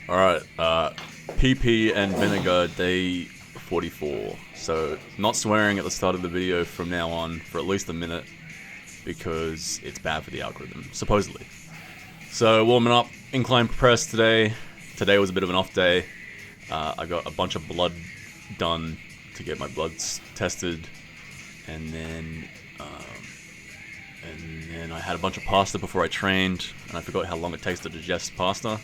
Alright, PP and Vinegar day 44. So, not swearing at the start of the video from now on for at least a minute because it's bad for the algorithm, supposedly. So, warming up, incline press today. Today was a bit of an off day. I got a bunch of blood done to get my bloods tested, and then I had a bunch of pasta before I trained, and I forgot how long it takes to digest pasta.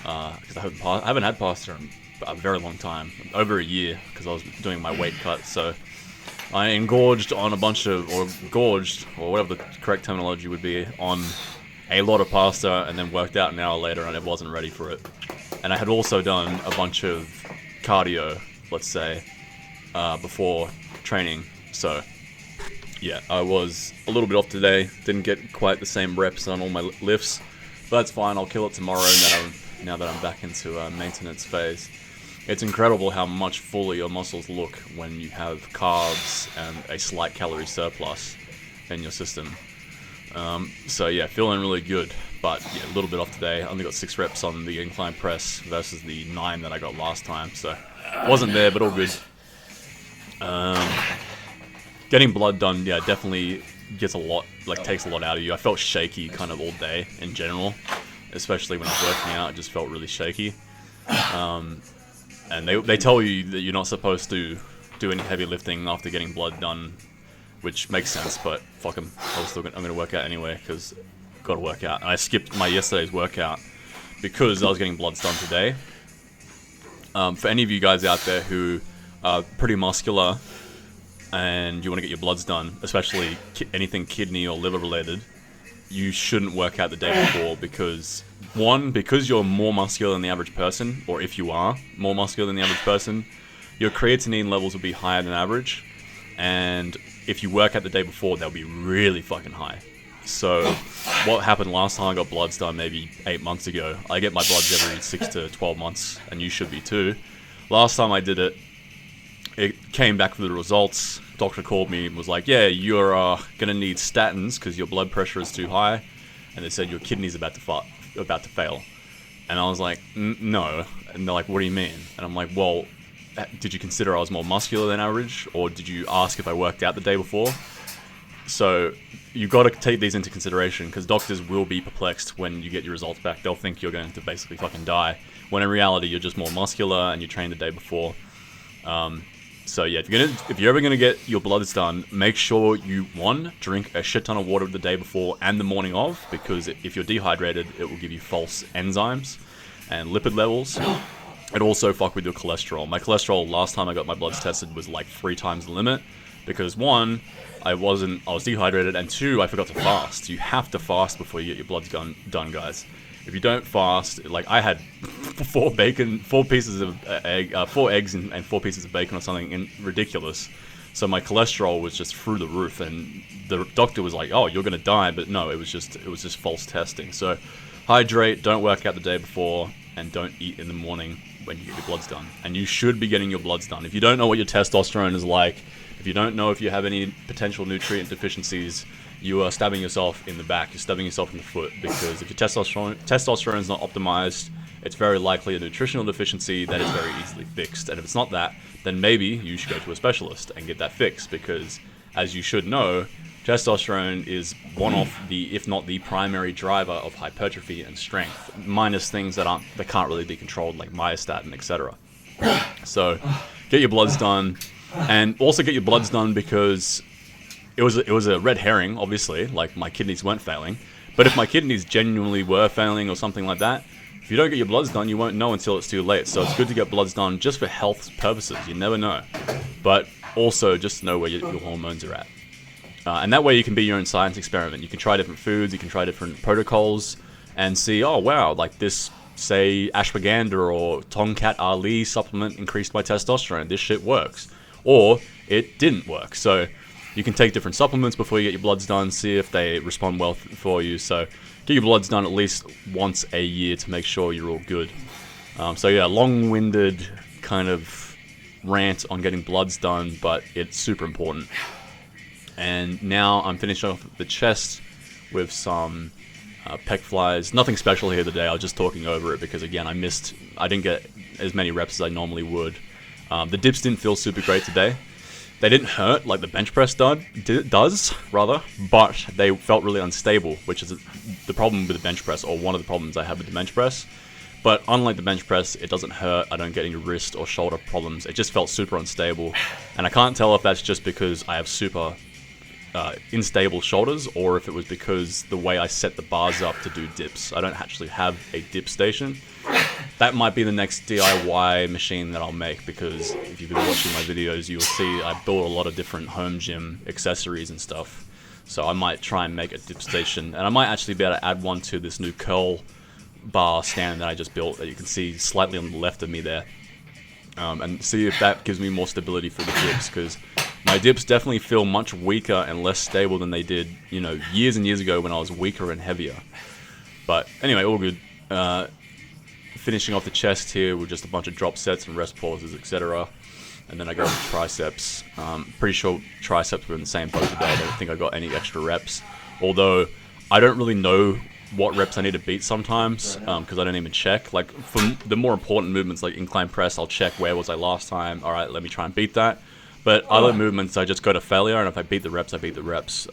Because I haven't had pasta in a very long time, over a year, because I was doing my weight cut. So I engorged on a bunch of, or gorged, or whatever the correct terminology would be, on a lot of pasta, and then worked out an hour later, and I wasn't ready for it. And I had also done a bunch of cardio, let's say, before training. So yeah, I was a little bit off today. Didn't get quite the same reps on all my lifts, but that's fine. I'll kill it tomorrow now that I'm back into maintenance phase. It's incredible how much fuller your muscles look when you have carbs and a slight calorie surplus in your system. So yeah, feeling really good, but yeah, a little bit off today. I only got 6 reps on the incline press versus the 9 that I got last time, so wasn't there, but all good. Getting blood done, yeah, definitely gets a lot, takes a lot out of you. I felt shaky kind of all day in general, especially when I was working out. It just felt really shaky. And they tell you that you're not supposed to do any heavy lifting after getting blood done, which makes sense, but fuck 'em. I'm gonna work out anyway, because gotta work out. And I skipped my yesterday's workout because I was getting bloods done today. For any of you guys out there who are pretty muscular and you want to get your bloods done, especially anything kidney or liver related, you shouldn't work out the day before because, one, because you're more muscular than the average person, or if you are more muscular than the average person, your creatinine levels will be higher than average, and if you work out the day before, they'll be really fucking high. So what happened last time I got bloods done, maybe 8 months ago, I get my bloods every 6 to 12 months, and you should be too. Last time I did it, it came back with the results. Doctor called me and was like, yeah, you're gonna need statins because your blood pressure is too high, and they said your kidney's about to fail. And I was like, no. And they're like, what do you mean? And I'm like, well, did you consider I was more muscular than average, or did you ask if I worked out the day before? So you got to take these into consideration, because doctors will be perplexed when you get your results back. They'll think you're going to basically fucking die, when in reality you're just more muscular and you trained the day before. So yeah, if you're ever gonna get your bloods done, make sure you, one, drink a shit ton of water the day before and the morning of, because if you're dehydrated, it will give you false enzymes and lipid levels. It also fuck with your cholesterol. My cholesterol last time I got my bloods tested was like 3 times the limit, because one, I was dehydrated, and 2, I forgot to fast. You have to fast before you get your bloods done, guys. If you don't fast, like I had 4 pieces of egg, 4 eggs and 4 pieces of bacon or something ridiculous. So my cholesterol was just through the roof, and the doctor was like, "Oh, you're gonna die," but no, it was just false testing. So hydrate, don't work out the day before, and don't eat in the morning when you get your bloods done. And you should be getting your bloods done. If you don't know what your testosterone is like, if you don't know if you have any potential nutrient deficiencies, you are stabbing yourself in the back. You're stabbing yourself in the foot, because if your testosterone is not optimized, it's very likely a nutritional deficiency that is very easily fixed. And if it's not that, then maybe you should go to a specialist and get that fixed, because, as you should know, testosterone is one of the, if not the primary driver of hypertrophy and strength, minus things that can't really be controlled, like myostatin, etc. So get your bloods done, and also get your bloods done because it was a red herring, obviously, like my kidneys weren't failing. But if my kidneys genuinely were failing or something like that, if you don't get your bloods done, you won't know until it's too late. So it's good to get bloods done just for health purposes. You never know. But also just to know where your hormones are at. And that way you can be your own science experiment. You can try different foods, you can try different protocols, and see, oh wow, like this, say, ashwagandha or Tongkat Ali supplement increased my testosterone. This shit works. Or it didn't work. So you can take different supplements before you get your bloods done, see if they respond well for you. So get your bloods done at least once a year to make sure you're all good. So yeah, long-winded kind of rant on getting bloods done, but it's super important. And now I'm finishing off the chest with some pec flies. Nothing special here today. I was just talking over it because again, I didn't get as many reps as I normally would. The dips didn't feel super great today. They didn't hurt like the bench press does, but they felt really unstable, which is the problem with the bench press, or one of the problems I have with the bench press. But unlike the bench press, it doesn't hurt. I don't get any wrist or shoulder problems. It just felt super unstable. And I can't tell if that's just because I have super unstable shoulders, or if it was because the way I set the bars up to do dips. I don't actually have a dip station. That might be the next DIY machine that I'll make, because if you've been watching my videos, you'll see I build a lot of different home gym accessories and stuff. So I might try and make a dip station, and I might actually be able to add one to this new curl bar stand that I just built that you can see slightly on the left of me there, and see if that gives me more stability for the dips, because my dips definitely feel much weaker and less stable than they did, you know, years and years ago when I was weaker and heavier. But anyway, all good. Finishing off the chest here with just a bunch of drop sets and rest pauses, etc. And then I go to triceps. Pretty sure triceps were in the same boat today. I don't think I got any extra reps, although I don't really know what reps I need to beat sometimes, because I don't even check. Like for the more important movements like incline press, I'll check where was I last time. All right, let me try and beat that. But other movements, I just go to failure, and if I beat the reps, I beat the reps.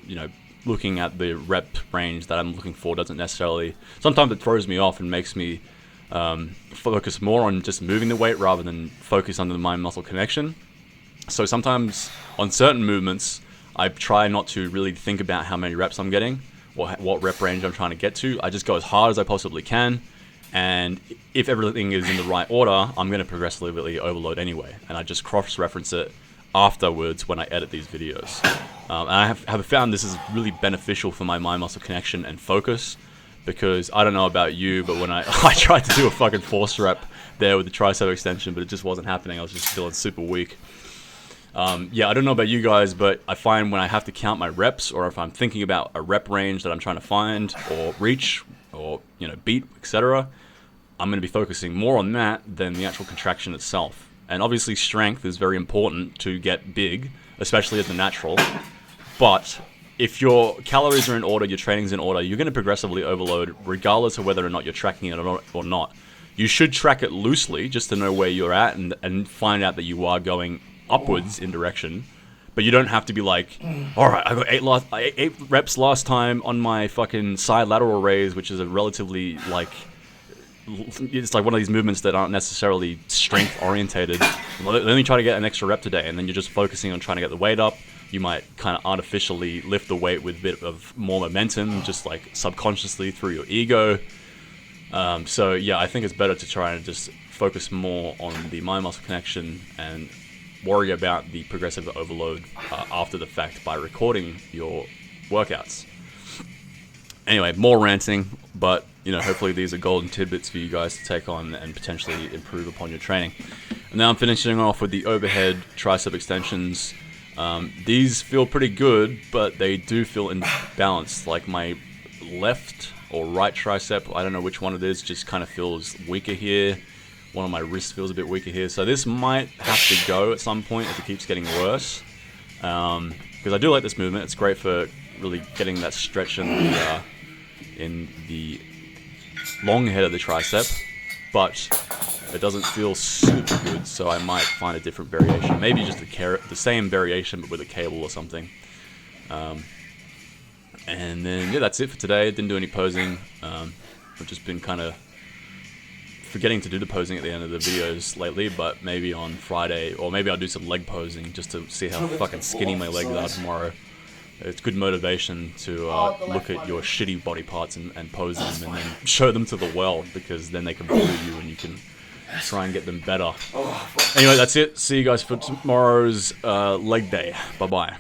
You know, looking at the rep range that I'm looking for doesn't necessarily... Sometimes it throws me off and makes me focus more on just moving the weight rather than focus on the mind-muscle connection. So sometimes on certain movements, I try not to really think about how many reps I'm getting or what rep range I'm trying to get to. I just go as hard as I possibly can. And if everything is in the right order, I'm going to progressively overload anyway. And I just cross-reference it afterwards when I edit these videos. And I have found this is really beneficial for my mind-muscle connection and focus, because I don't know about you, but when I tried to do a fucking force rep there with the tricep extension, but it just wasn't happening. I was just feeling super weak. Yeah, I don't know about you guys, but I find when I have to count my reps, or if I'm thinking about a rep range that I'm trying to find or reach or, you know, beat, etc., I'm going to be focusing more on that than the actual contraction itself. And obviously strength is very important to get big, especially as a natural. But if your calories are in order, your training's in order, you're going to progressively overload regardless of whether or not you're tracking it or not. You should track it loosely just to know where you're at and find out that you are going upwards in direction. But you don't have to be like, all right, I got 8 reps last time on my fucking side lateral raise, which is a relatively like... It's like one of these movements that aren't necessarily strength orientated. Let me try to get an extra rep today, and then you're just focusing on trying to get the weight up. You might kind of artificially lift the weight with a bit of more momentum, just like subconsciously through your ego. So yeah, I think it's better to try and just focus more on the mind-muscle connection and worry about the progressive overload after the fact by recording your workouts. Anyway, more ranting, but you know, hopefully these are golden tidbits for you guys to take on and potentially improve upon your training. And now I'm finishing off with the overhead tricep extensions. These feel pretty good, but they do feel imbalanced. Like my left or right tricep, I don't know which one it is, just kind of feels weaker here. One of my wrists feels a bit weaker here. So this might have to go at some point if it keeps getting worse. Because I do like this movement. It's great for really getting that stretch in the long head of the tricep, but it doesn't feel super good, so I might find a different variation. Maybe just the same variation, but with a cable or something. And then, yeah, that's it for today. Didn't do any posing. I've just been kind of forgetting to do the posing at the end of the videos lately, but maybe on Friday, or maybe I'll do some leg posing just to see how fucking skinny my legs are tomorrow. It's good motivation to look at your shitty body parts and pose them and then show them to the world, because then they can bully you and you can try and get them better. Anyway, that's it. See you guys for tomorrow's leg day. Bye-bye.